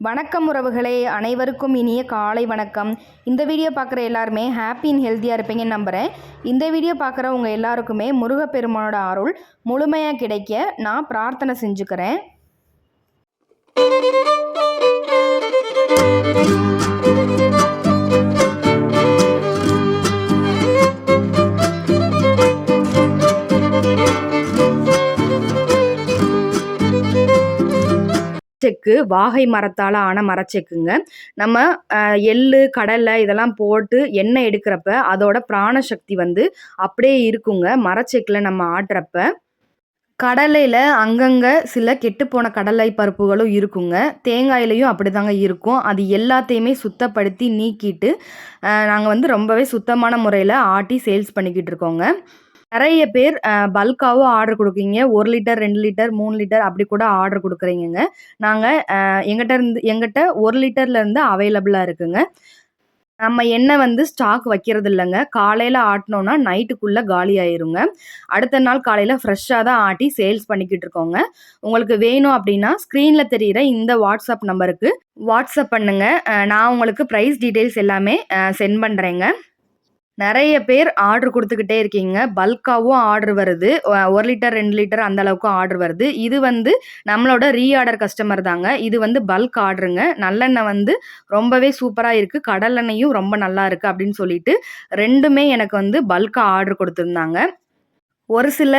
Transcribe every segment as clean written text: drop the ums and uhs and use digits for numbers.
வணக்கம் உறவுகளே, அனைவருக்கும் இனிய காலை வணக்கம். இந்த வீடியோ பார்க்குற எல்லாருமே ஹாப்பி அண்ட் ஹெல்த்தியாக இருப்பீங்கன்னு நம்புகிறேன். இந்த வீடியோ பார்க்குறவங்க எல்லாருக்குமே முருகப்பெருமானோட அருள் முழுமையாக கிடைக்க நான் பிரார்த்தனை செஞ்சுக்கிறேன். செக்கு வாகை மரத்தால் ஆன மரச்செக்குங்க. நம்ம எள்ளு கடலை இதெல்லாம் போட்டு எண்ணெய் எடுக்கிறப்ப அதோட பிராணசக்தி அப்படியே இருக்குங்க மரச்செக்கில் நம்ம ஆட்டுறப்ப. கடலையில் அங்கங்கே சில கெட்டுப்போன கடலை பருப்புகளும் இருக்குங்க. தேங்காயிலையும் அப்படி தாங்க இருக்கும். அது எல்லாத்தையுமே சுத்தப்படுத்தி நீக்கிட்டு நாங்கள் ரொம்பவே சுத்தமான முறையில் ஆட்டி சேல்ஸ் பண்ணிக்கிட்டு இருக்கோங்க. நிறைய பேர் பல்காவும் ஆர்டர் கொடுக்குறீங்க. 1 லிட்டர் 2 லிட்டர் 3 லிட்டர் அப்படி கூட ஆர்டர் கொடுக்குறீங்கங்க. நாங்கள் எங்கிட்ட 1 லிட்டர்லேருந்து அவைலபிளாக இருக்குங்க. நம்ம எண்ணெய் ஸ்டாக் வைக்கிறது இல்லைங்க. காலையில் ஆட்டினோன்னா நைட்டுக்குள்ளே காலி ஆயிருங்க. அடுத்த நாள் காலையில் ஃப்ரெஷ்ஷாக தான் ஆட்டி சேல்ஸ் பண்ணிக்கிட்டு இருக்கோங்க. உங்களுக்கு வேணும் அப்படின்னா ஸ்க்ரீனில் தெரிகிற இந்த வாட்ஸ்அப் நம்பருக்கு வாட்ஸ்அப் பண்ணுங்கள். நான் உங்களுக்கு ப்ரைஸ் டீட்டெயில்ஸ் எல்லாமே சென்ட் பண்ணுறேங்க. நிறைய பேர் ஆர்டர் கொடுத்துக்கிட்டே இருக்கீங்க. பல்காவும் ஆர்டர் வருது. 1 லிட்டர் 2 லிட்டர் அந்த அளவுக்கும் ஆர்டர் வருது. இது நம்மளோட ரீஆர்டர் கஸ்டமர் தாங்க. இது பல்க் ஆர்டருங்க. நல்லெண்ணெய் ரொம்பவே சூப்பராக இருக்குது, கடலெண்ணெயும் ரொம்ப நல்லா இருக்குது அப்படின்னு சொல்லிட்டு 2மே எனக்கு பல்காக ஆர்டர் கொடுத்துருந்தாங்க. ஒரு சில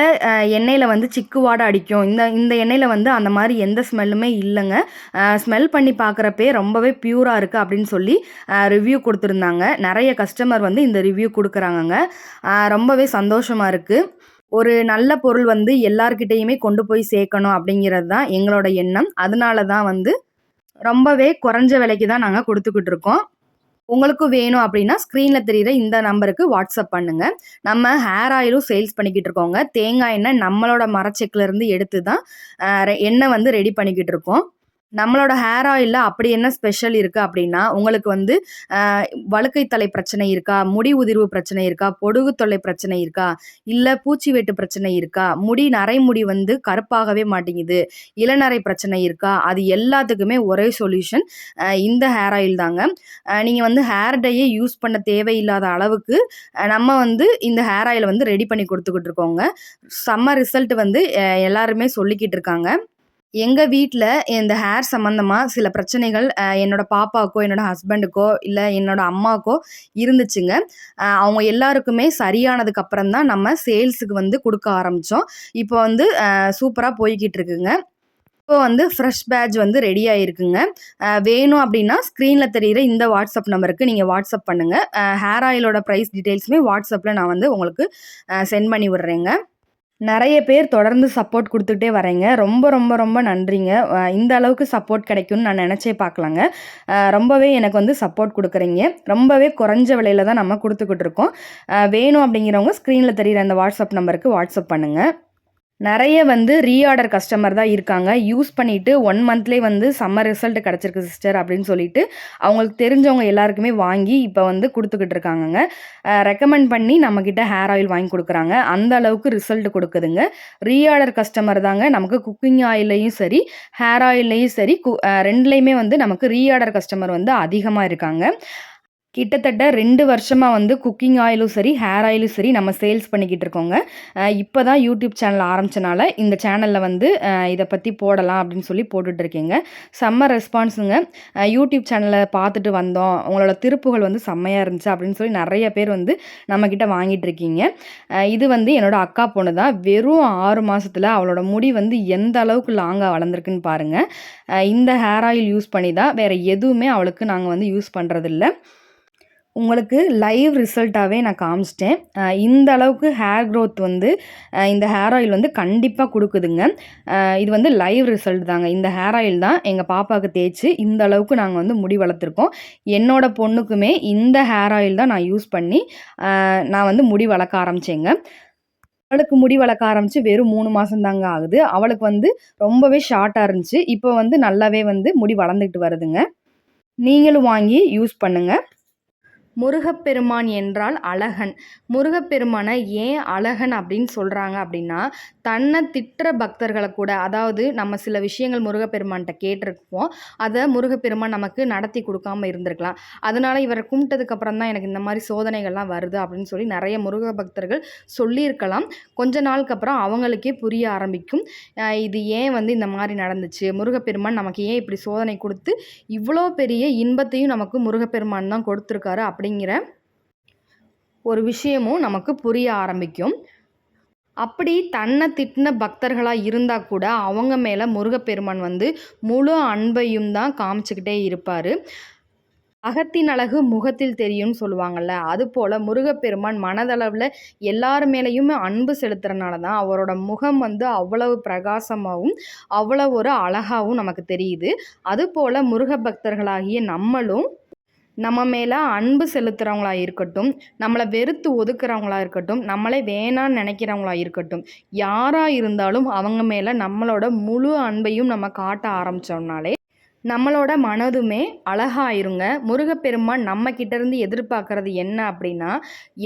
எண்ணெயில் சிக்கு வாடை அடிக்கும். இந்த எண்ணெயில் அந்த மாதிரி எந்த ஸ்மெல்லுமே இல்லைங்க. ஸ்மெல் பண்ணி பார்க்குறப்பே ரொம்பவே பியூராக இருக்குது அப்படின்னு சொல்லி ரிவ்யூ கொடுத்துருந்தாங்க. நிறைய கஸ்டமர் இந்த ரிவ்யூ கொடுக்குறாங்கங்க. ரொம்பவே சந்தோஷமாக இருக்குது. ஒரு நல்ல பொருள் எல்லார்கிட்டையுமே கொண்டு போய் சேர்க்கணும் அப்படிங்கிறது தான் எங்களோட எண்ணம். அதனால தான் ரொம்பவே குறைஞ்ச விலைக்கு தான் நாங்கள் கொடுத்துக்கிட்டு இருக்கோம். உங்களுக்கு வேணும் அப்படின்னா ஸ்க்ரீனில் தெரிகிற இந்த நம்பருக்கு வாட்ஸ்அப் பண்ணுங்கள். நம்ம ஹேர் ஆயிலும் சேல்ஸ் பண்ணிக்கிட்டு இருக்கோங்க. தேங்காய் எண்ணெய் நம்மளோட மரச்செக்கிலேருந்து எடுத்து தான் எண்ணெய் ரெடி பண்ணிக்கிட்டு இருக்கோம். நம்மளோட ஹேர் ஆயிலில் அப்படி என்ன ஸ்பெஷல் இருக்குது அப்படின்னா, உங்களுக்கு வழுக்கை தலை பிரச்சனை இருக்கா, முடி உதிர்வு பிரச்சனை இருக்கா, பொடுகு தொல்லை பிரச்சனை இருக்கா, இல்லை பூச்சி வெட்டு பிரச்சனை இருக்கா, நரைமுடி கருப்பாகவே மாட்டேங்குது, இளநரை பிரச்சனை இருக்கா, அது எல்லாத்துக்குமே ஒரே சொல்யூஷன் இந்த ஹேர் ஆயில் தாங்க. நீங்கள் ஹேர் டையே யூஸ் பண்ண தேவையில்லாத அளவுக்கு நம்ம இந்த ஹேர் ஆயில் ரெடி பண்ணி கொடுத்துக்கிட்டு இருக்கோங்க. செம்ம ரிசல்ட் எல்லாருமே சொல்லிக்கிட்டு இருக்காங்க. எங்கள் வீட்டில் இந்த ஹேர் சம்மந்தமாக சில பிரச்சனைகள் என்னோட பாப்பாவுக்கோ என்னோட ஹஸ்பண்டுக்கோ இல்லை என்னோட அம்மாவுக்கோ இருந்துச்சுங்க. அவங்க எல்லாருக்குமே சரியானதுக்கு அப்புறம் தான் நம்ம சேல்ஸுக்கு கொடுக்க ஆரம்பித்தோம். இப்போ சூப்பராக போய்கிட்டு இருக்குங்க. இப்போ ஃப்ரெஷ் பேட்ச் ரெடி ஆகிருக்குங்க. வேணும் அப்படின்னா ஸ்க்ரீனில் தெரிகிற இந்த வாட்ஸ்அப் நம்பருக்கு நீங்கள் வாட்ஸ்அப் பண்ணுங்கள். ஹேர் ஆயிலோட ப்ரைஸ் டீட்டெயில்ஸுமே வாட்ஸ்அப்பில் நான் உங்களுக்கு சென்ட் பண்ணி விடுறேங்க. நிறைய பேர் தொடர்ந்து சப்போர்ட் கொடுத்துக்கிட்டே வரேங்க. ரொம்ப ரொம்ப ரொம்ப நன்றிங்க. இந்த அளவுக்கு சப்போர்ட் கிடைக்கும்னு நான் நினச்சே பார்க்கலாங்க. ரொம்பவே எனக்கு சப்போர்ட் கொடுக்குறீங்க. ரொம்பவே குறைஞ்ச விலையில் தான் நம்ம கொடுத்துக்கிட்டு இருக்கோம். வேணும் அப்படிங்கிறவங்க ஸ்க்ரீனில் தெரிகிற அந்த வாட்ஸ்அப் நம்பருக்கு வாட்ஸ்அப் பண்ணுங்கள். நிறைய ரீஆர்டர் கஸ்டமர் தான் இருக்காங்க. யூஸ் பண்ணிவிட்டு 1 மந்த்லேயே செம்ம ரிசல்ட் கிடச்சிருக்கு சிஸ்டர் அப்படின்னு சொல்லிட்டு அவங்களுக்கு தெரிஞ்சவங்க எல்லாருக்குமே வாங்கி இப்போ கொடுத்துக்கிட்டு இருக்காங்கங்க. ரெக்கமெண்ட் பண்ணி நம்மக்கிட்ட ஹேர் ஆயில் வாங்கி கொடுக்குறாங்க. அந்த அளவுக்கு ரிசல்ட் கொடுக்குதுங்க. ரீஆர்டர் கஸ்டமர் தாங்க நமக்கு குக்கிங் ஆயில்லையும் சரி ஹேர் ஆயில்லையும் சரி 2லேயுமே நமக்கு ரீஆர்டர் கஸ்டமர் அதிகமாக இருக்காங்க. கிட்டத்தட்ட 2 வருஷமாக குக்கிங் ஆயிலும் சரி ஹேர் ஆயிலும் சரி நம்ம சேல்ஸ் பண்ணிக்கிட்டு இருக்கோங்க. இப்போ தான் யூடியூப் சேனல் ஆரம்பித்தனால இந்த சேனலில் இதை பற்றி போடலாம் அப்படின்னு சொல்லி போட்டுட்ருக்கேங்க. செம்ம ரெஸ்பான்ஸுங்க. யூடியூப் சேனலை பார்த்துட்டு வந்தோம், உங்களோட திருப்புகள் செம்மையாக இருந்துச்சு அப்படின்னு சொல்லி நிறைய பேர் நம்மக்கிட்ட வாங்கிட்டு இருக்கீங்க. இது என்னோட அக்கா பொண்ணு தான். வெறும் 6 மாதத்தில் அவளோட முடி எந்த அளவுக்கு லாங்காக வளர்ந்துருக்குன்னு பாருங்கள். இந்த ஹேர் ஆயில் யூஸ் பண்ணி தான், வேறு எதுவுமே அவளுக்கு நாங்கள் யூஸ் பண்ணுறதில்ல. உங்களுக்கு லைவ் ரிசல்ட்டாகவே நான் காமிச்சிட்டேன். இந்த அளவுக்கு ஹேர் க்ரோத் இந்த ஹேர் ஆயில் கண்டிப்பாக கொடுக்குதுங்க. இது லைவ் ரிசல்ட் தாங்க. இந்த ஹேர் ஆயில் தான் எங்கள் பாப்பாவுக்கு தேய்ச்சி இந்த அளவுக்கு நாங்கள் முடி வளர்த்துருக்கோம். என்னோட பொண்ணுக்குமே இந்த ஹேர் ஆயில் தான் நான் யூஸ் பண்ணி நான் முடி வளர்க்க ஆரம்பித்தேங்க. அவளுக்கு முடி வளர்க்க ஆரம்பித்து வெறும் 3 மாதம் தாங்க ஆகுது. அவளுக்கு ரொம்பவே ஷார்ட்டாக இருந்துச்சு. இப்போ நல்லாவே முடி வளர்ந்துக்கிட்டு வருதுங்க. நீங்களும் வாங்கி யூஸ் பண்ணுங்கள். முருகப்பெருமான் என்றால் அழகன். முருகப்பெருமானை ஏன் அழகன் அப்படின்னு சொல்கிறாங்க அப்படின்னா, தன்னை திட்டுற பக்தர்களை கூட, அதாவது நம்ம சில விஷயங்கள் முருகப்பெருமான்கிட்ட கேட்டிருப்போம், அதை முருகப்பெருமான் நமக்கு நடத்தி கொடுக்காம இருந்திருக்கலாம். அதனால இவரை கும்பிட்டதுக்கப்புறம் தான் எனக்கு இந்த மாதிரி சோதனைகள்லாம் வருது அப்படின்னு சொல்லி நிறைய முருக பக்தர்கள் சொல்லியிருக்கலாம். கொஞ்ச நாளுக்கு அப்புறம் அவங்களுக்கே புரிய ஆரம்பிக்கும், இது ஏன் இந்த மாதிரி நடந்துச்சு, முருகப்பெருமான் நமக்கு ஏன் இப்படி சோதனை கொடுத்து இவ்வளோ பெரிய இன்பத்தையும் நமக்கு முருகப்பெருமான் தான் கொடுத்துருக்காரு அப்படிங்கிற ஒரு விஷயமும் நமக்கு புரிய ஆரம்பிக்கும். அப்படி தன்னை திட்டின பக்தர்களாக இருந்தால் கூட அவங்க மேலே முருகப்பெருமான் முழு அன்பையும் தான் காமிச்சிக்கிட்டே இருப்பார். அகத்தின் அழகு முகத்தில் தெரியும்னு சொல்லுவாங்கள்ல, அதுபோல் முருகப்பெருமான் மனதளவில் எல்லார் மேலேயுமே அன்பு செலுத்துறதுனால தான் அவரோட முகம் அவ்வளவு பிரகாசமாகவும் அவ்வளோ ஒரு அழகாகவும் நமக்கு தெரியுது. அதுபோல் முருக பக்தர்களாகிய நம்மளும் நம்ம மேலே அன்பு செலுத்துகிறவங்களா இருக்கட்டும், நம்மளை வெறுத்து ஒதுக்குறவங்களா இருக்கட்டும், நம்மளே வேணான்னு நினைக்கிறவங்களா இருக்கட்டும், யாராக இருந்தாலும் அவங்க மேலே நம்மளோட முழு அன்பையும் நம்ம காட்ட ஆரம்பித்தோம்னாலே நம்மளோட மனதுமே அழகாயிருங்க. முருகப்பெருமான் நம்ம கிட்டேருந்து எதிர்பார்க்கறது என்ன அப்படின்னா,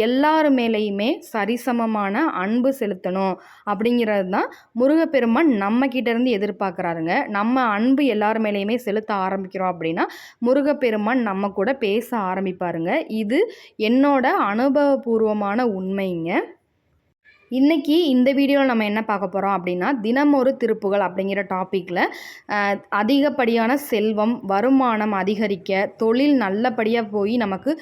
எல்லாரு மேலேயுமே சரிசமமான அன்பு செலுத்தணும் அப்படிங்கிறது தான் முருகப்பெருமான் நம்ம கிட்டேருந்து எதிர்பார்க்குறாருங்க. நம்ம அன்பு எல்லார் மேலேயுமே செலுத்த ஆரம்பிக்கிறோம் அப்படின்னா முருகப்பெருமான் நம்ம கூட பேச ஆரம்பிப்பாருங்க. இது என்னோட அனுபவபூர்வமான உண்மைங்க. இன்றைக்கி இந்த வீடியோவில் நம்ம என்ன பார்க்க போகிறோம் அப்படின்னா, தினமொரு திருப்புகள் அப்படிங்கிற டாப்பிக்கில் அதிகப்படியான செல்வம், வருமானம் அதிகரிக்க, தொழில் நல்லபடியாக போய் நமக்கு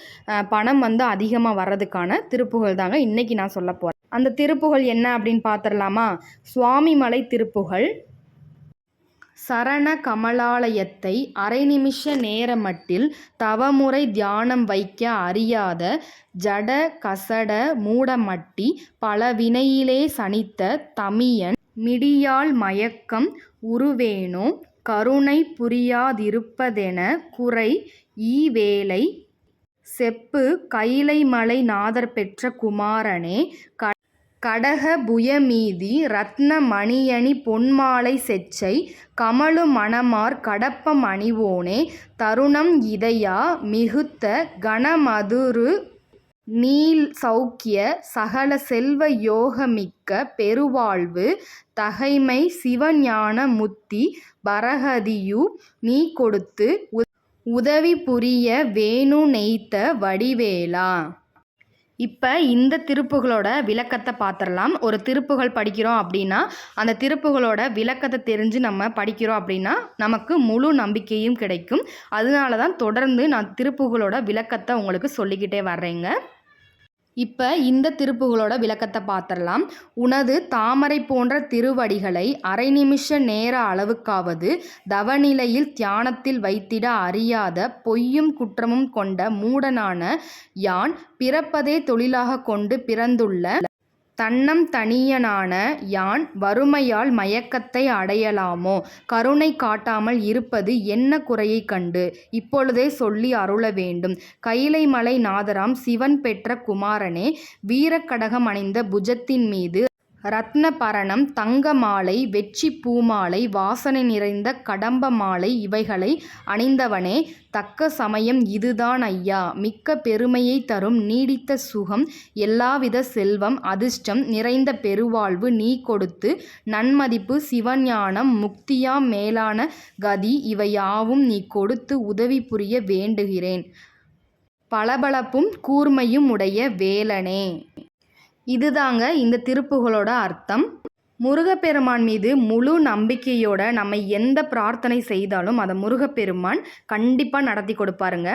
பணம் அதிகமாக வர்றதுக்கான திருப்புகள் தாங்க இன்றைக்கி நான் சொல்ல போகிறேன். அந்த திருப்புகள் என்ன அப்படின்னு பார்த்துடலாமா? சுவாமிமலை திருப்புகள். சரண கமலாலயத்தை அரை நிமிஷ நேரமட்டில் தவமுறை தியானம் வைக்க அறியாத ஜட கசட மூடமட்டி பல வினையிலே சனித்த தமியன் மிடியால் மயக்கம் உருவேனோ கருணை புரியாதிருப்பதென குறை ஈவேலை செப்பு கைலைமலை நாதர் பெற்ற குமாரனே கடக புயமீதி ரத்ன மணியணி பொன்மாலை செச்சை கமலு மணமார் கடப்பம் அணிவோனே தருணம் இதயா மிகுத்த கணமதுரு நீல் சௌக்கிய சகல செல்வ யோகமிக்க பெருவாழ்வு தகைமை சிவஞான முத்தி பரகதியு நீ கொடுத்து உதவி புரிய வேணு நெய்த்த வடிவேலா. இப்போ இந்த திருப்புகளோட விளக்கத்தை பார்த்துடலாம். ஒரு திருப்புகள் படிக்கிறோம் அப்படின்னா அந்த திருப்புகளோட விளக்கத்தை தெரிஞ்சு நம்ம படிக்கிறோம் அப்படின்னா நமக்கு முழு நம்பிக்கையும் கிடைக்கும். அதனால தான் தொடர்ந்து நான் திருப்புகளோட விளக்கத்தை உங்களுக்கு சொல்லிக்கிட்டே வர்றேங்க. இப்போ இந்த திருப்புகளோட விளக்கத்தை பார்த்துடலாம். உனது தாமரை போன்ற திருவடிகளை அரை நிமிஷ நேர அளவுக்காவது தவநிலையில் தியானத்தில் வைத்திட அறியாத பொய்யும் குற்றமும் கொண்ட மூடனான யான் பிறப்பதே தொழிலாக கொண்டு பிறந்துள்ள தன்னம் தனியனான யான் வறுமையால் மயக்கத்தை அடையலாமோ? கருணை காட்டாமல் இருப்பது என்ன குறையை கண்டு இப்பொழுதே சொல்லி அருள வேண்டும். கைலைமலை நாதராம் சிவன் பெற்ற குமாரனே, வீரக்கடகம் அணிந்த புஜத்தின் மீது ரத்ன பரணம், தங்க மாலை, வெற்றி பூமாலை, வாசனை நிறைந்த கடம்ப மாலை இவைகளை அணிந்தவனே, தக்க சமயம் இதுதான் ஐயா. மிக்க பெருமையை தரும் நீடித்த சுகம், எல்லாவித செல்வம், அதிர்ஷ்டம் நிறைந்த பெருவாழ்வு நீ கொடுத்து நன்மதிப்பு, சிவஞானம், முக்தியாம் மேலான கதி இவையாவும் நீ கொடுத்து உதவி புரிய வேண்டுகிறேன். பளபளப்பும் கூர்மையும் உடைய வேலனே. இதுதாங்க இந்த திருப்புகளோட அர்த்தம். முருகப்பெருமான் மீது முழு நம்பிக்கையோட நம்ம எந்த பிரார்த்தனை செய்தாலும் அதை முருகப்பெருமான் கண்டிப்பாக நடத்தி கொடுப்பாருங்க.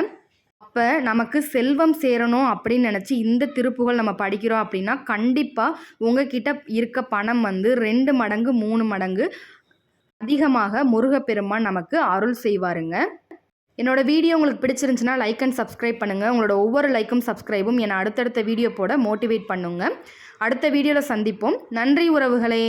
அப்போ நமக்கு செல்வம் சேரணும் அப்படின்னு நினச்சி இந்த திருப்புகள் நம்ம படிக்கிறோம் அப்படின்னா கண்டிப்பாக உங்ககிட்ட இருக்க பணம் 2 மடங்கு 3 மடங்கு அதிகமாக முருகப்பெருமான் நமக்கு அருள் செய்வாருங்க. என்னோட வீடியோ உங்களுக்கு பிடிச்சிருந்துச்சுன்னா லைக் அண்ட் சப்ஸ்கிரைப் பண்ணுங்கள். உங்களோட ஒவ்வொரு லைக்கும் சப்ஸ்கிரைபும் என்னை அடுத்தடுத்த வீடியோ போட மோட்டிவேட் பண்ணுங்க. அடுத்த வீடியோவில் சந்திப்போம். நன்றி உறவுகளே.